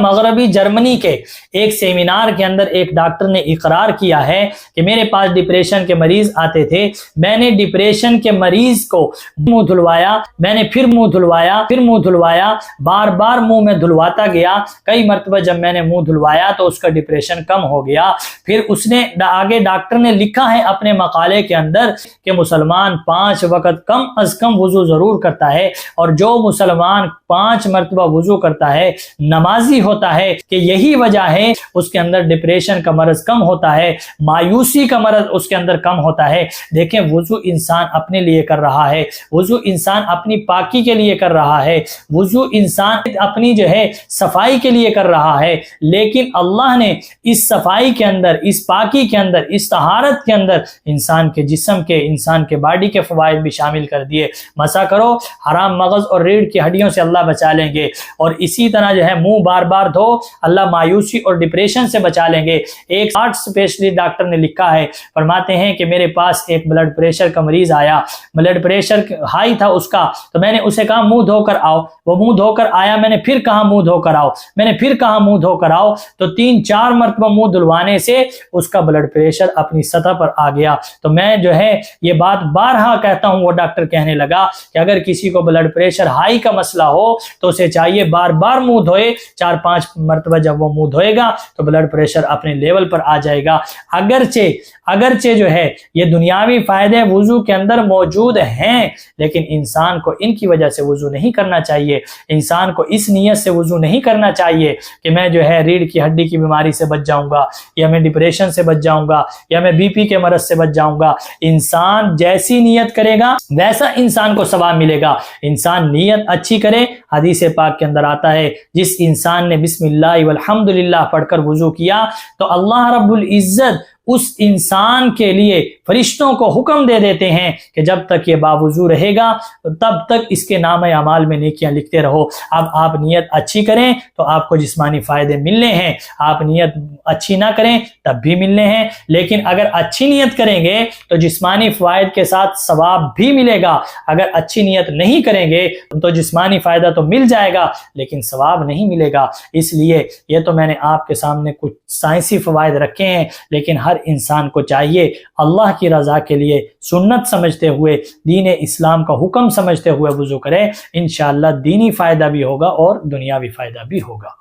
مغربی جرمنی کے ایک سیمینار کے اندر ایک ڈاکٹر نے اقرار کیا ہے کہ میرے پاس ڈپریشن کے مریض آتے تھے، میں نے ڈپریشن کے مریض کو منہ دھلوایا، میں نے پھر منہ دھلوایا، بار بار منہ میں دھلواتا گیا، کئی مرتبہ جب میں نے منہ دھلوایا تو اس کا ڈپریشن کم ہو گیا۔ پھر اس نے آگے ڈاکٹر نے لکھا ہے اپنے مقالے کے اندر کہ مسلمان 5 وقت کم از کم وضو ضرور کرتا ہے، اور جو مسلمان 5 مرتبہ وضو کرتا ہے، نمازی ہوتا ہے، کہ یہی وجہ ہے اس کے اندر ڈپریشن کا مرض کم ہوتا ہے، مایوسی کا مرض اس کے اندر کم ہوتا ہے۔ دیکھیں وضو انسان اپنے لیے کر رہا ہے، وضو انسان اپنی پاکی کے لیے کر رہا ہے، وضو انسان اپنی صفائی کے لیے کر رہا ہے، لیکن اللہ نے اس صفائی کے اندر، اس پاکی کے اندر، اس طہارت کے اندر انسان کے جسم کے، انسان کے باڈی کے فوائد بھی شامل کر دیے۔ مسا کرو، حرام مغز اور ریڑھ کی ہڈیوں سے اللہ بچا لیں گے، اور اسی طرح منہ بار بار دھو، اللہ مایوسی اور ڈپریشن سے بچا لیں گے۔ ایک ہارٹ اسپیشلسٹ ڈاکٹر نے لکھا ہے، فرماتے ہیں کہ میرے پاس ایک بلڈ پریشر کا مریض آیا، بلڈ پریشر ہائی تھا اس کا، تو میں نے اسے کہا منہ دھو کر آؤ، وہ منہ دھو کر آیا، میں نے پھر کہا منہ دھو کر آؤ، میں نے پھر کہا منہ دھو کر آؤ، تو 3-4 مرتبہ منہ دھلوانے سے اس کا بلڈ پریشر اپنی سطح پر آ گیا۔ تو میں یہ بات بارہا کہتا ہوں، وہ ڈاکٹر کہنے لگا کہ اگر کسی کو بلڈ پریشر ہائی کا مسئلہ ہو تو اسے چاہیے بار بار منہ دھوئے، 4-5 مرتبہ جب وہ منہ دھوئے گا تو بلڈ پریشر اپنے لیول پر آ جائے گا۔ اگرچہ یہ دنیاوی فائدے وضو کے اندر موجود ہیں، لیکن انسان کو ان کی وجہ سے وضو نہیں کرنا چاہیے، انسان کو اس نیت سے وضو نہیں کرنا چاہیے کہ میں ریڑھ کی ہڈی کی بیماری سے بچ جاؤں گا، یا میں ڈپریشن سے بچ جاؤں گا، یا میں BP کے مرض سے بچ جاؤں گا۔ انسان جیسی نیت کرے گا ویسا انسان کو ثواب ملے گا۔ انسان نیت اچھی کرے، حدیث پاک کے اندر آتا ہے جس انسان نے بسم اللہ والحمدللہ پڑھ کر وضو کیا تو اللہ رب العزت اس انسان کے لیے فرشتوں کو حکم دے دیتے ہیں کہ جب تک یہ باوضو رہے گا تب تک اس کے نام اعمال میں نیکیاں لکھتے رہو۔ اب آپ نیت اچھی کریں تو آپ کو جسمانی فائدے ملنے ہیں، آپ نیت اچھی نہ کریں تب بھی ملنے ہیں، لیکن اگر اچھی نیت کریں گے تو جسمانی فوائد کے ساتھ ثواب بھی ملے گا، اگر اچھی نیت نہیں کریں گے تو جسمانی فائدہ تو مل جائے گا لیکن ثواب نہیں ملے گا۔ اس لیے یہ تو میں نے آپ کے سامنے کچھ سائنسی فوائد رکھے ہیں، لیکن ہر انسان کو چاہیے اللہ کی رضا کے لیے سنت سمجھتے ہوئے، دین اسلام کا حکم سمجھتے ہوئے وضو کرے، انشاءاللہ دینی فائدہ بھی ہوگا اور دنیاوی فائدہ بھی ہوگا۔